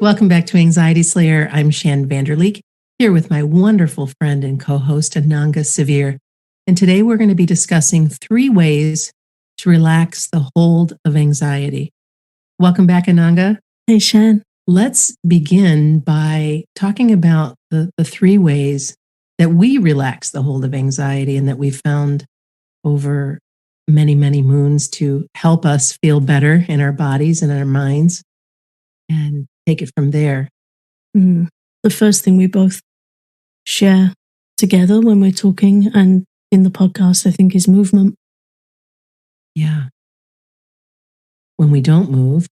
Welcome back to Anxiety Slayer. I'm Shan Vanderleek, here with my wonderful friend and co-host Ananga Severe. And today we're going to be discussing 3 ways to relax the hold of anxiety. Welcome back, Ananga. Hey, Shan. Let's begin by talking about the 3 ways that we relax the hold of anxiety and that we've found over many, many moons to help us feel better in our bodies and in our minds, and take it from there. The first thing we both share together when we're talking and in the podcast, I think, is movement. Yeah. When we don't move,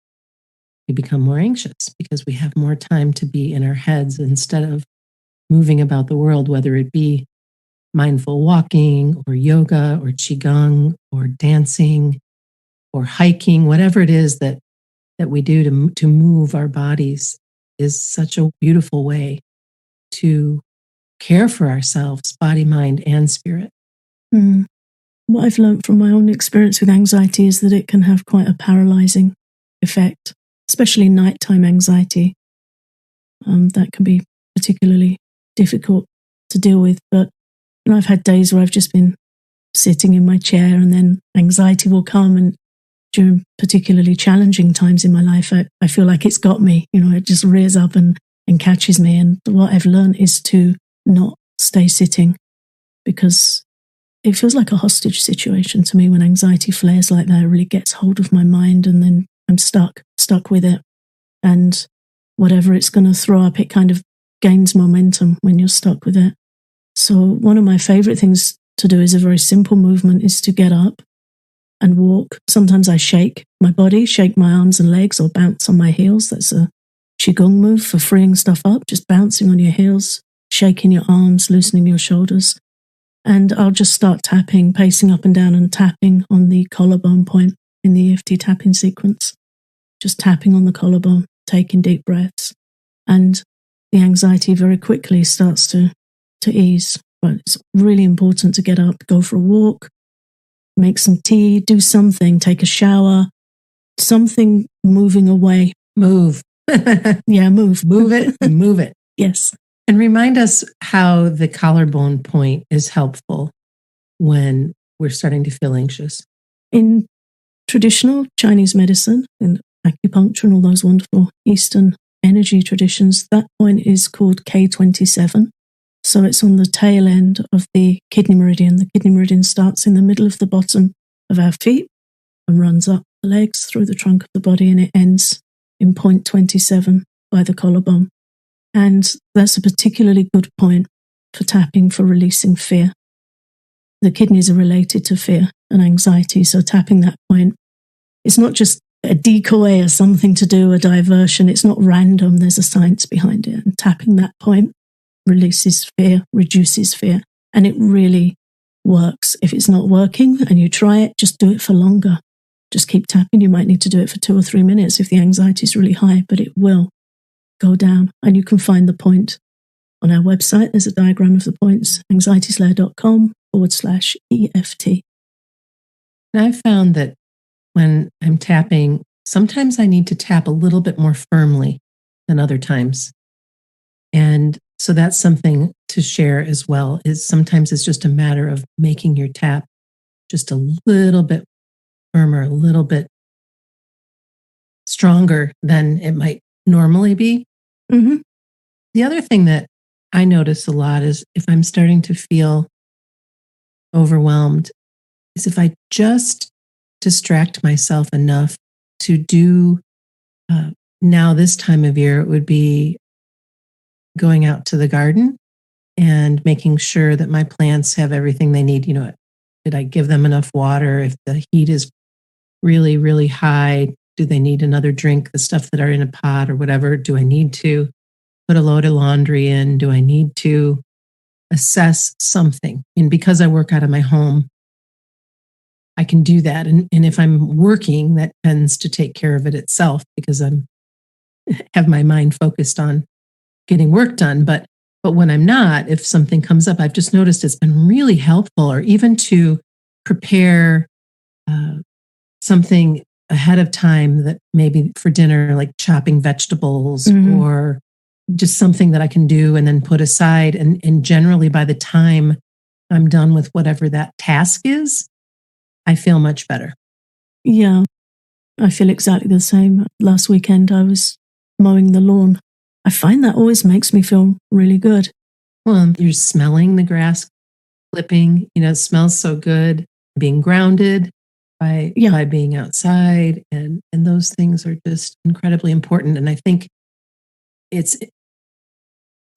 we become more anxious because we have more time to be in our heads instead of moving about the world, whether it be mindful walking or yoga or qigong or dancing or hiking, whatever it is that we do to move our bodies is such a beautiful way to care for ourselves, body, mind, and spirit. What I've learned from my own experience with anxiety is that it can have quite a paralyzing effect, especially nighttime anxiety. That can be particularly difficult to deal with. But I've had days where I've just been sitting in my chair and then anxiety will come, and during particularly challenging times in my life, I feel like it's got me. It just rears up and catches me. And what I've learned is to not stay sitting, because it feels like a hostage situation to me when anxiety flares like that. It really gets hold of my mind, and then I'm stuck with it. And whatever it's going to throw up, it kind of gains momentum when you're stuck with it. So one of my favorite things to do is a very simple movement, is to get up and walk. Sometimes I shake my body, shake my arms and legs, or bounce on my heels. That's a qigong move for freeing stuff up, just bouncing on your heels, shaking your arms, loosening your shoulders. And I'll just start tapping, pacing up and down and tapping on the collarbone point in the EFT tapping sequence. Just tapping on the collarbone, taking deep breaths. And the anxiety very quickly starts to ease. But it's really important to get up, go for a walk, make some tea, do something, take a shower, something moving away. Move. Yeah, move. Move it, move it. Yes. And remind us how the collarbone point is helpful when we're starting to feel anxious. In traditional Chinese medicine and acupuncture and all those wonderful Eastern energy traditions, that point is called K27. So it's on the tail end of the kidney meridian. The kidney meridian starts in the middle of the bottom of our feet and runs up the legs through the trunk of the body, and it ends in point 27 by the collarbone. And that's a particularly good point for tapping for releasing fear. The kidneys are related to fear and anxiety, so tapping that point, it's not just a decoy or something to do, a diversion. It's not random. There's a science behind it. And tapping that point releases fear, reduces fear, and it really works. If it's not working and you try it, just do it for longer. Just keep tapping. You might need to do it for 2 or 3 minutes if the anxiety is really high, but it will go down. And you can find the point on our website. There's a diagram of the points, anxietyslayer.com/EFT. And I've found that when I'm tapping, sometimes I need to tap a little bit more firmly than other times. And so that's something to share as well, is sometimes it's just a matter of making your tap just a little bit firmer, a little bit stronger than it might normally be. Mm-hmm. The other thing that I notice a lot is if I'm starting to feel overwhelmed, is if I just distract myself enough to do, now this time of year, it would be going out to the garden and making sure that my plants have everything they need. Did I give them enough water? If the heat is really, really high, do they need another drink? The stuff that are in a pot or whatever, do I need to put a load of laundry in? Do I need to assess something? And because I work out of my home, I can do that. And if I'm working, that tends to take care of it itself because I'm have my mind focused on getting work done. But when I'm not, if something comes up, I've just noticed it's been really helpful, or even to prepare something, ahead of time, that maybe for dinner, like chopping vegetables or just something that I can do and then put aside. And generally, by the time I'm done with whatever that task is, I feel much better. Yeah, I feel exactly the same. Last weekend, I was mowing the lawn. I find that always makes me feel really good. Well, you're smelling the grass clipping, it smells so good. Being grounded by being outside, and those things are just incredibly important. And I think it's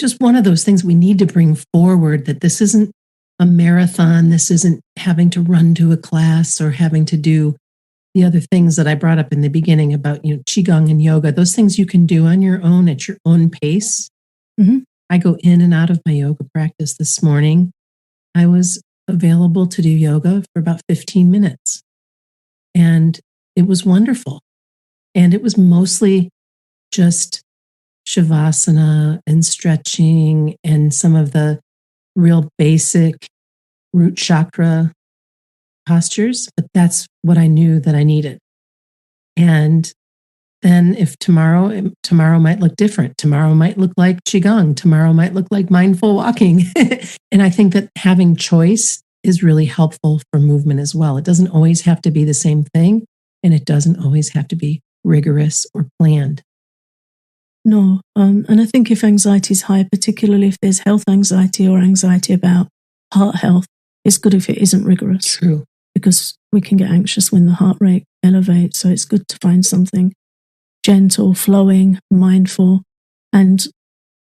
just one of those things we need to bring forward, that this isn't a marathon. This isn't having to run to a class or having to do the other things that I brought up in the beginning about, Qigong and yoga, those things you can do on your own at your own pace. I go in and out of my yoga practice. This morning, I was available to do yoga for about 15 minutes. And it was wonderful. And it was mostly just shavasana and stretching and some of the real basic root chakra postures. But that's what I knew that I needed. And then if tomorrow might look different. Tomorrow might look like Qigong. Tomorrow might look like mindful walking. And I think that having choice is really helpful for movement as well. It doesn't always have to be the same thing, and it doesn't always have to be rigorous or planned. No, and I think if anxiety is high, particularly if there's health anxiety or anxiety about heart health, it's good if it isn't rigorous. True. Because we can get anxious when the heart rate elevates. So it's good to find something gentle, flowing, mindful, and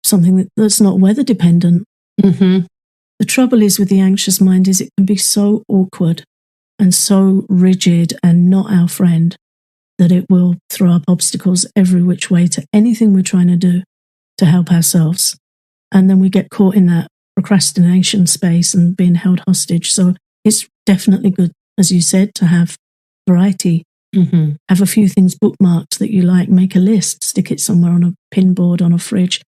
something that's not weather dependent. The trouble is with the anxious mind is it can be so awkward and so rigid and not our friend that it will throw up obstacles every which way to anything we're trying to do to help ourselves. And then we get caught in that procrastination space and being held hostage. So it's definitely good, as you said, to have variety. Have a few things bookmarked that you like, make a list, stick it somewhere on a pin board, on a fridge,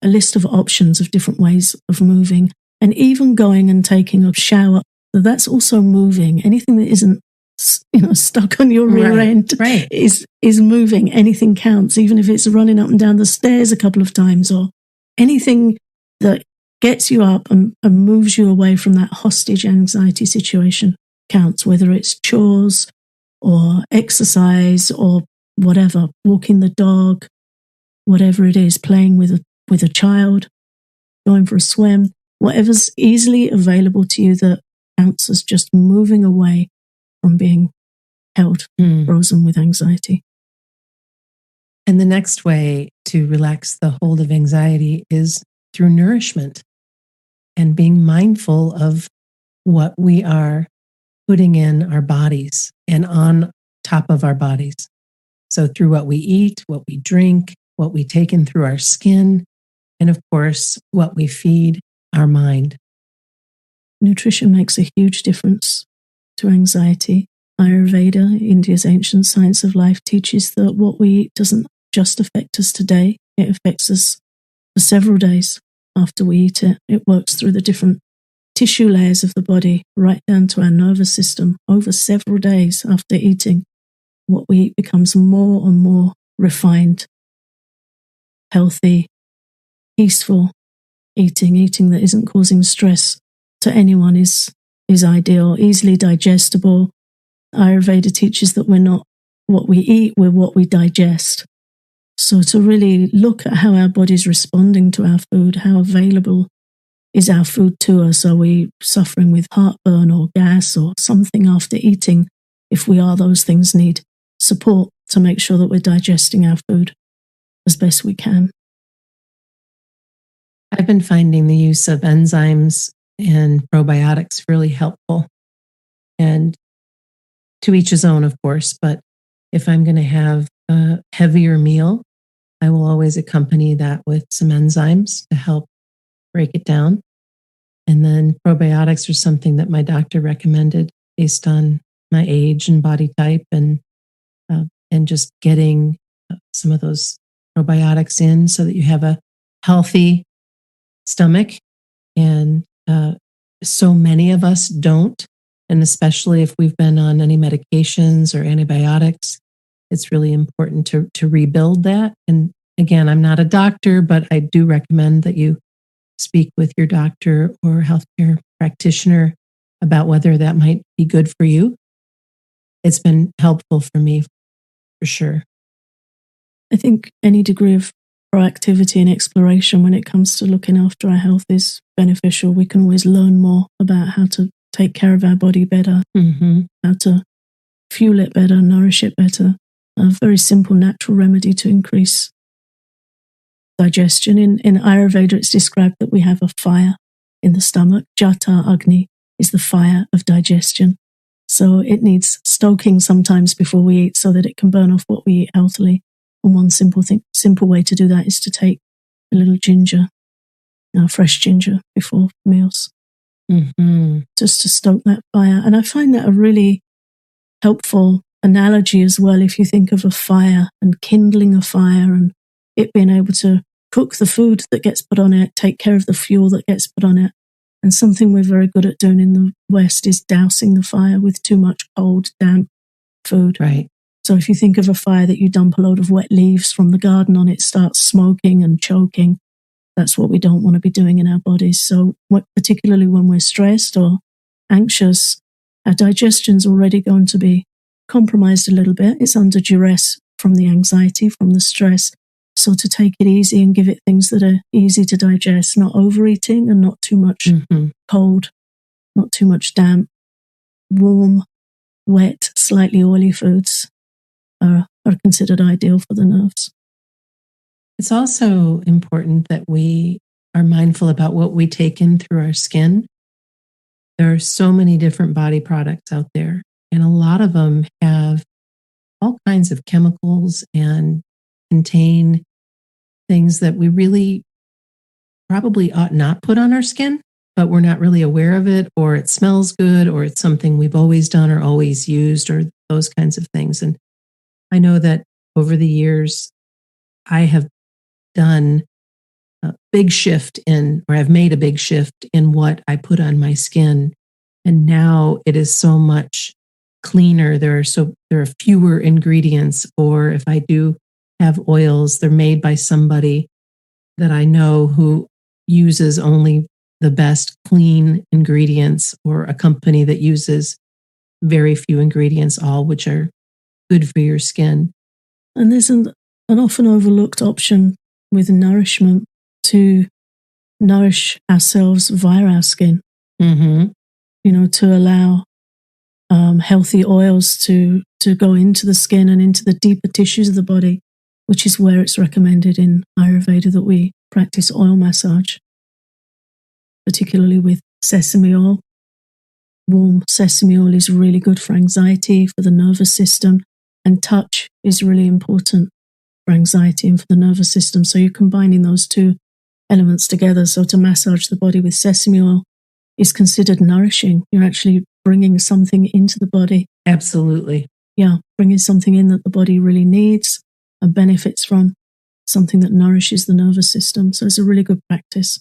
a list of options of different ways of moving, and even going and taking a shower. That's also moving. Anything that isn't stuck on your rear end is moving. Anything counts, even if it's running up and down the stairs a couple of times, or anything that gets you up and moves you away from that hostage anxiety situation counts, whether it's chores or exercise or whatever, walking the dog, whatever it is, playing with a child, going for a swim, whatever's easily available to you that counts as just moving away from being held, frozen with anxiety. And the next way to relax the hold of anxiety is through nourishment and being mindful of what we are putting in our bodies and on top of our bodies. So through what we eat, what we drink, what we take in through our skin, and of course, what we feed our mind. Nutrition makes a huge difference to anxiety. Ayurveda, India's ancient science of life, teaches that what we eat doesn't just affect us today, it affects us for several days after we eat it. It works through the different tissue layers of the body, right down to our nervous system. Over several days after eating, what we eat becomes more and more refined, healthy, peaceful eating that isn't causing stress to anyone is ideal, easily digestible. Ayurveda teaches that we're not what we eat, we're what we digest. So to really look at how our body's responding to our food, how available is our food to us? Are we suffering with heartburn or gas or something after eating? If we are, those things need support to make sure that we're digesting our food as best we can. I've been finding the use of enzymes and probiotics really helpful. And to each his own, of course, but if I'm going to have a heavier meal, I will always accompany that with some enzymes to help break it down. And then probiotics are something that my doctor recommended based on my age and body type, and just getting some of those probiotics in so that you have a healthy stomach. And so many of us don't, and especially if we've been on any medications or antibiotics, it's really important to rebuild that. And again, I'm not a doctor, but I do recommend that you speak with your doctor or healthcare practitioner about whether that might be good for you. It's been helpful for me, for sure. I think any degree of proactivity and exploration when it comes to looking after our health is beneficial. We can always learn more about how to take care of our body better, how to fuel it better, nourish it better. A very simple natural remedy to increase digestion. In Ayurveda, it's described that we have a fire in the stomach. Jata Agni is the fire of digestion. So it needs stoking sometimes before we eat so that it can burn off what we eat healthily. And one simple way to do that is to take a little ginger, fresh ginger before meals, just to stoke that fire. And I find that a really helpful analogy as well. If you think of a fire and kindling a fire and it being able to cook the food that gets put on it, take care of the fuel that gets put on it. And something we're very good at doing in the West is dousing the fire with too much cold, damp food. Right. So if you think of a fire that you dump a load of wet leaves from the garden on, it starts smoking and choking. That's what we don't want to be doing in our bodies. So particularly when we're stressed or anxious, our digestion's already going to be compromised a little bit. It's under duress from the anxiety, from the stress. So to take it easy and give it things that are easy to digest, not overeating and not too much cold, not too much damp, warm, wet, slightly oily foods are considered ideal for the nerves. It's also important that we are mindful about what we take in through our skin. There are so many different body products out there, and a lot of them have all kinds of chemicals and contain things that we really probably ought not put on our skin, but we're not really aware of it, or it smells good, or it's something we've always done or always used, or those kinds of things. And I know that over the years, I have done a big shift I've made a big shift in what I put on my skin. And now it is so much cleaner. There are fewer ingredients, or if I do have oils, they're made by somebody that I know who uses only the best clean ingredients, or a company that uses very few ingredients, all which are good for your skin. And there's an often overlooked option with nourishment to nourish ourselves via our skin. To allow healthy oils to go into the skin and into the deeper tissues of the body, which is where it's recommended in Ayurveda that we practice oil massage, particularly with sesame oil. Warm sesame oil is really good for anxiety, for the nervous system, and touch is really important for anxiety and for the nervous system. So you're combining those two elements together. So to massage the body with sesame oil is considered nourishing. You're actually bringing something into the body. Absolutely. Yeah, bringing something in that the body really needs and benefits from, something that nourishes the nervous system. So it's a really good practice.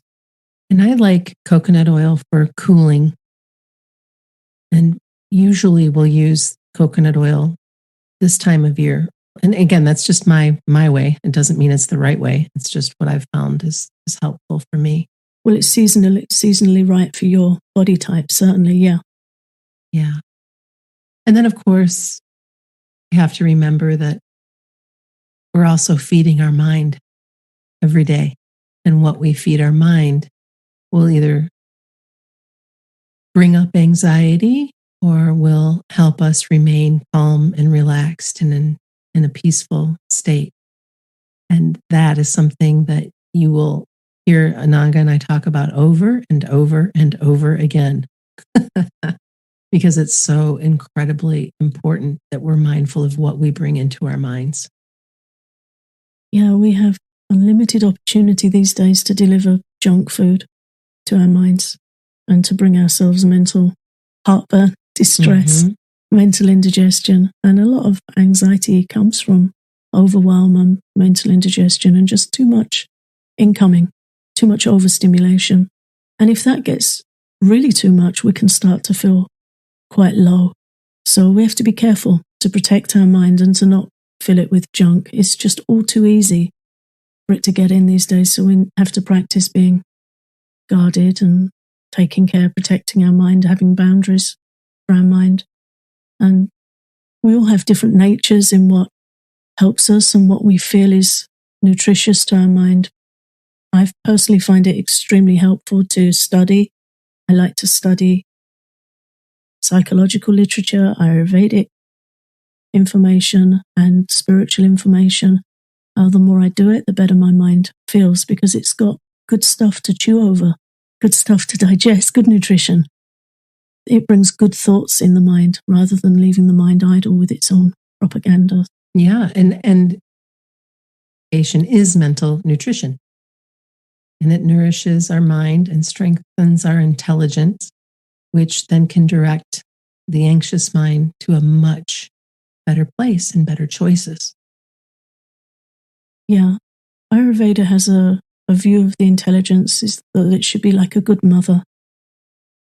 And I like coconut oil for cooling. And usually we'll use coconut oil this time of year. And again, that's just my way. It doesn't mean it's the right way. It's just what I've found is helpful for me. Well, it's seasonally right for your body type, certainly, yeah. Yeah. And then, of course, we have to remember that we're also feeding our mind every day. And what we feed our mind will either bring up anxiety or will help us remain calm and relaxed and in a peaceful state. And that is something that you will hear Ananga and I talk about over and over and over again, because it's so incredibly important that we're mindful of what we bring into our minds. Yeah, we have unlimited opportunity these days to deliver junk food to our minds and to bring ourselves mental heartburn, distress, mental indigestion. And a lot of anxiety comes from overwhelm and mental indigestion and just too much incoming, too much overstimulation. And if that gets really too much, we can start to feel quite low. So we have to be careful to protect our mind and to not fill it with junk. It's just all too easy for it to get in these days. So we have to practice being guarded and taking care, protecting our mind, having boundaries for our mind. And we all have different natures in what helps us and what we feel is nutritious to our mind. I personally find it extremely helpful to study. I like to study psychological literature, Ayurvedic information, and spiritual information. The more I do it, the better my mind feels, because it's got good stuff to chew over, good stuff to digest, good nutrition. It brings good thoughts in the mind rather than leaving the mind idle with its own propaganda. Yeah, and education is mental nutrition. And it nourishes our mind and strengthens our intelligence, which then can direct the anxious mind to a much better place and better choices. Yeah. Ayurveda has a view of the intelligence is that it should be like a good mother.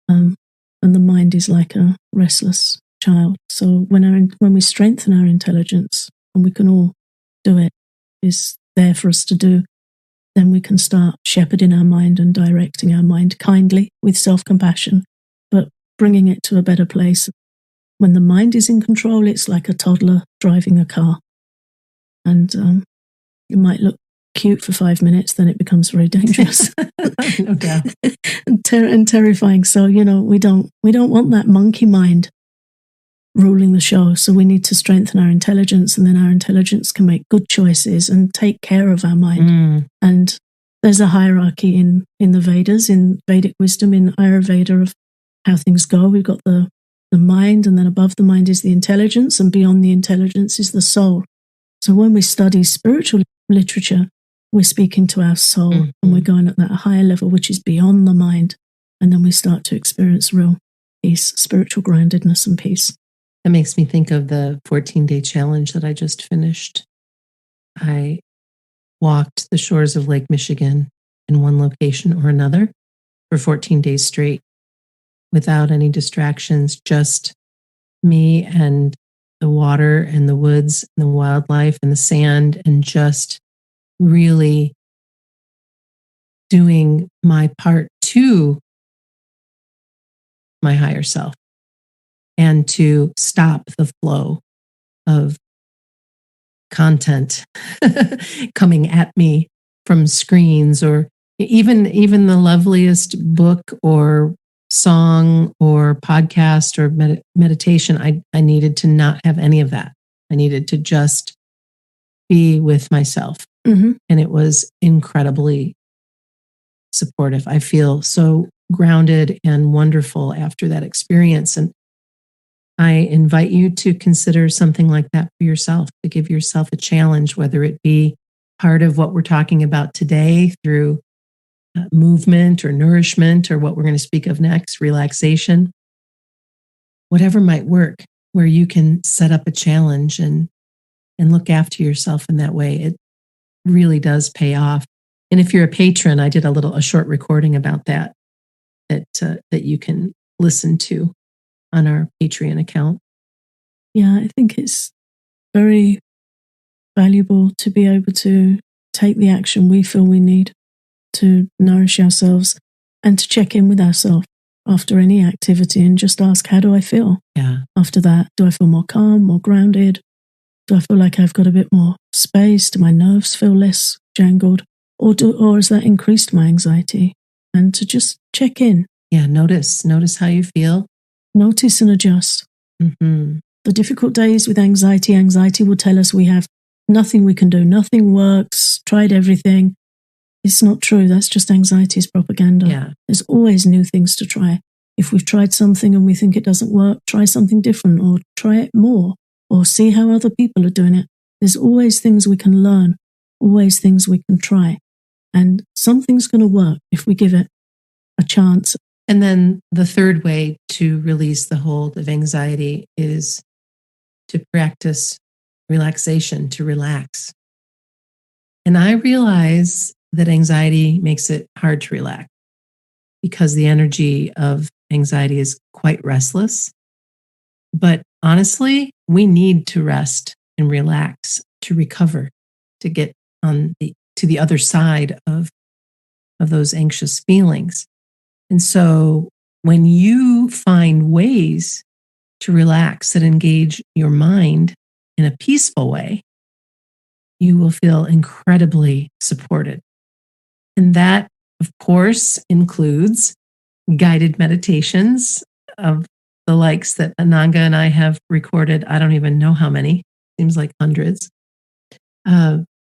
And the mind is like a restless child. So when we strengthen our intelligence, and we can all do it, is there for us to do, then we can start shepherding our mind and directing our mind kindly with self-compassion, but bringing it to a better place. When the mind is in control, it's like a toddler driving a car. And it might look cute for 5 minutes, then it becomes very dangerous. No doubt. and terrifying. So, we don't want that monkey mind ruling the show. So we need to strengthen our intelligence, and then our intelligence can make good choices and take care of our mind. And there's a hierarchy in the Vedas, in Vedic wisdom, in Ayurveda, of how things go. We've got the mind, and then above the mind is the intelligence, and beyond the intelligence is the soul. So when we study spiritual literature, we're speaking to our soul, and we're going at that higher level, which is beyond the mind. And then we start to experience real peace, spiritual groundedness and peace. That makes me think of the 14-day challenge that I just finished. I walked the shores of Lake Michigan in one location or another for 14 days straight without any distractions, just me and the water and the woods and the wildlife and the sand, and just really doing my part to my higher self, and to stop the flow of content coming at me from screens, or even the loveliest book or song or podcast or meditation. I needed to not have any of that. I needed to just be with myself. And it was incredibly supportive. I feel so grounded and wonderful after that experience. And I invite you to consider something like that for yourself, to give yourself a challenge, whether it be part of what we're talking about today through movement or nourishment, or what we're going to speak of next, relaxation, whatever might work, where you can set up a challenge and look after yourself in that way. It really does pay off. And if you're a patron, I did a short recording about that you can listen to on our Patreon account. Yeah, I think it's very valuable to be able to take the action we feel we need to nourish ourselves, and to check in with ourselves after any activity and just ask, how do I feel? Yeah. After that, do I feel more calm, more grounded? Do I feel like I've got a bit more space? Do my nerves feel less jangled? Or has that increased my anxiety? And to just check in. Yeah, notice how you feel. Notice and adjust. The difficult days with anxiety will tell us we have nothing we can do, nothing works, tried everything. It's not true. That's just anxiety's propaganda. Yeah. There's always new things to try. If we've tried something and we think it doesn't work, try something different, or try it more, or see how other people are doing it. There's always things we can learn, always things we can try. And something's going to work if we give it a chance. And then the third way to release the hold of anxiety is to practice relaxation, to relax. And I realize that anxiety makes it hard to relax because the energy of anxiety is quite restless. But honestly, we need to rest and relax, to recover, to get to the other side of those anxious feelings. And so when you find ways to relax that engage your mind in a peaceful way, you will feel incredibly supported. And that, of course, includes guided meditations of the likes that Ananga and I have recorded. I don't even know how many, seems like hundreds.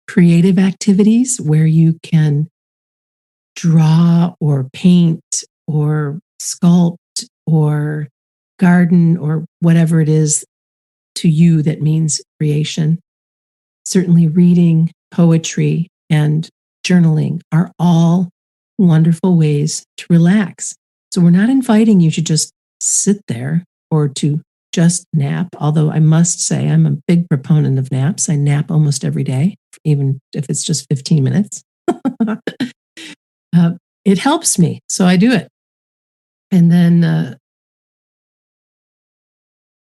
Creative activities where you can draw or paint or sculpt or garden or whatever it is to you that means creation. Certainly reading, poetry, and journaling are all wonderful ways to relax. So we're not inviting you to just sit there or to just nap, although I must say I'm a big proponent of naps. I nap almost every day, even if it's just 15 minutes. It helps me, so I do it. And then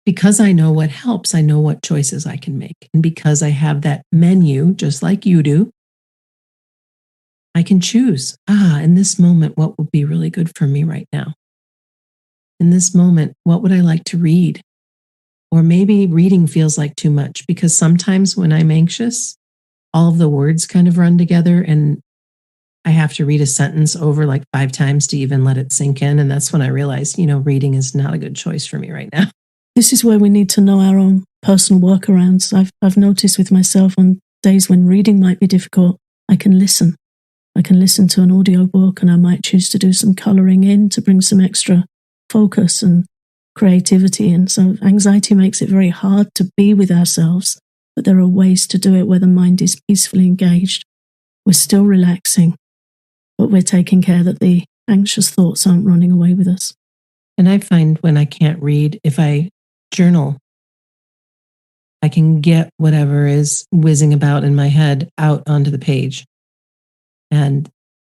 because I know what helps, I know what choices I can make. And because I have that menu, just like you do, I can choose, in this moment, what would be really good for me right now? In this moment, what would I like to read? Or maybe reading feels like too much, because sometimes when I'm anxious, all of the words kind of run together and I have to read a sentence over like 5 times to even let it sink in. And that's when I realized, reading is not a good choice for me right now. This is where we need to know our own personal workarounds. I've noticed with myself on days when reading might be difficult, I can listen. I can listen to an audiobook and I might choose to do some colouring in to bring some extra focus and creativity. And so anxiety makes it very hard to be with ourselves, but there are ways to do it where the mind is peacefully engaged. We're still relaxing, but we're taking care that the anxious thoughts aren't running away with us. And I find when I can't read, if I journal, I can get whatever is whizzing about in my head out onto the page. And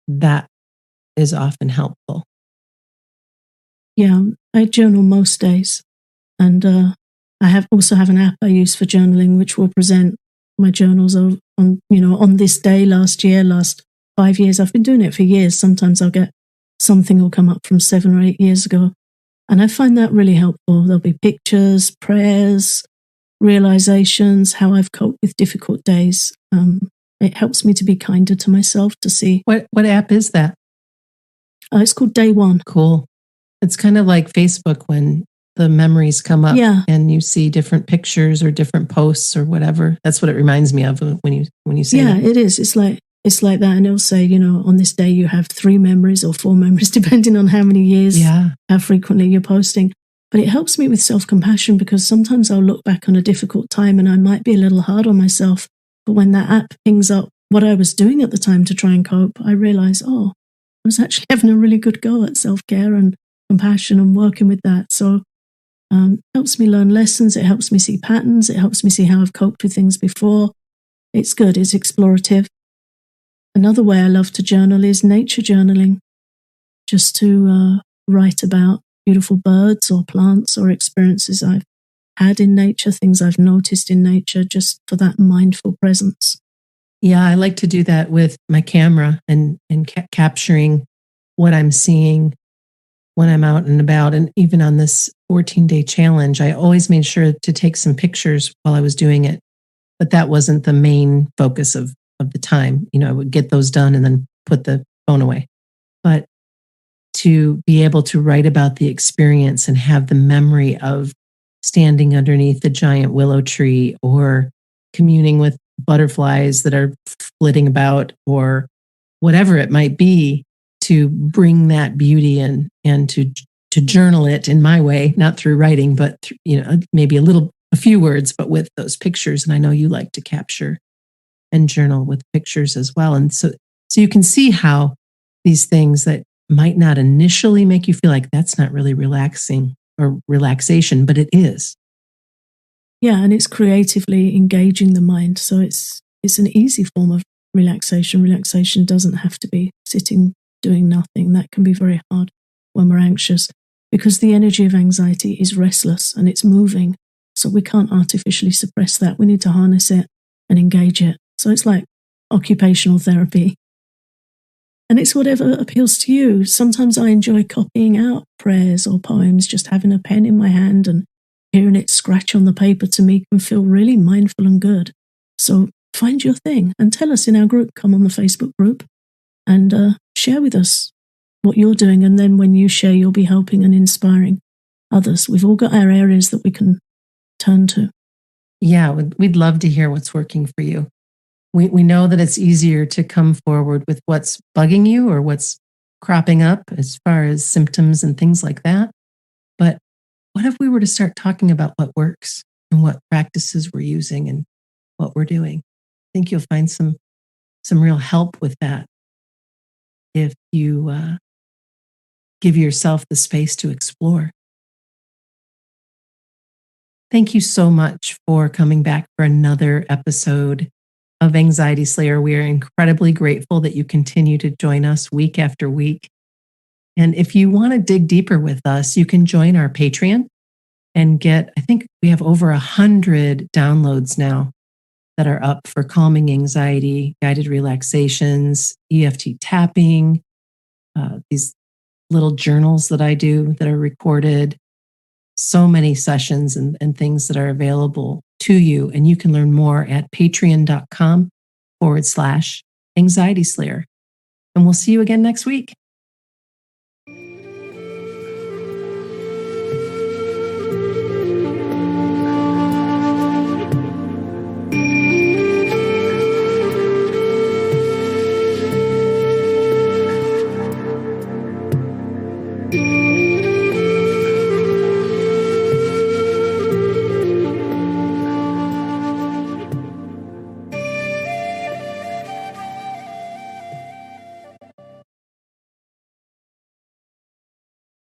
that is often helpful. Yeah, I journal most days. And I also have an app I use for journaling, which will present my journals on this day, last year, last 5 years. I've been doing it for years. Sometimes I'll get something will come up from 7 or 8 years ago. And I find that really helpful. There'll be pictures, prayers, realizations, how I've coped with difficult days. It helps me to be kinder to myself, to see. What app is that? It's called Day One. Cool. It's kind of like Facebook when the memories come up and you see different pictures or different posts or whatever. That's what it reminds me of when you say that. Yeah, it is. It's like that. And it'll say, on this day you have 3 memories or 4 memories, depending on how many years, how frequently you're posting. But it helps me with self-compassion, because sometimes I'll look back on a difficult time and I might be a little hard on myself. But when that app pings up what I was doing at the time to try and cope, I realize, I was actually having a really good go at self-care and compassion and working with that. So it helps me learn lessons. It helps me see patterns. It helps me see how I've coped with things before. It's good. It's explorative. Another way I love to journal is nature journaling, just to write about beautiful birds or plants or experiences I've had in nature, things I've noticed in nature, just for that mindful presence. Yeah, I like to do that with my camera and capturing what I'm seeing when I'm out and about. And even on this 14-day challenge, I always made sure to take some pictures while I was doing it. But that wasn't the main focus of the time. I would get those done and then put the phone away. But to be able to write about the experience and have the memory of standing underneath the giant willow tree or communing with butterflies that are flitting about or whatever it might be, to bring that beauty in and to journal it in my way, not through writing, but maybe a few words, but with those pictures. And I know you like to capture and journal with pictures as well. And so you can see how these things that might not initially make you feel like that's not really relaxing or relaxation, but it is. Yeah, and it's creatively engaging the mind. So it's an easy form of relaxation. Relaxation doesn't have to be sitting doing nothing. That can be very hard when we're anxious, because the energy of anxiety is restless and it's moving. So we can't artificially suppress that. We need to harness it and engage it. So it's like occupational therapy. And it's whatever appeals to you. Sometimes I enjoy copying out prayers or poems, just having a pen in my hand and hearing it scratch on the paper to me can feel really mindful and good. So find your thing and tell us in our group. Come on the Facebook group and share with us what you're doing. And then when you share, you'll be helping and inspiring others. We've all got our areas that we can turn to. Yeah, we'd love to hear what's working for you. We know that it's easier to come forward with what's bugging you or what's cropping up as far as symptoms and things like that. But what if we were to start talking about what works and what practices we're using and what we're doing? I think you'll find some real help with that if you give yourself the space to explore. Thank you so much for coming back for another episode of Anxiety Slayer. We are incredibly grateful that you continue to join us week after week. And if you want to dig deeper with us, you can join our Patreon and get, I think we have over 100 downloads now that are up for calming anxiety, guided relaxations, EFT tapping, these little journals that I do that are recorded, so many sessions and things that are available to you. And you can learn more at patreon.com/Anxiety Slayer. And we'll see you again next week.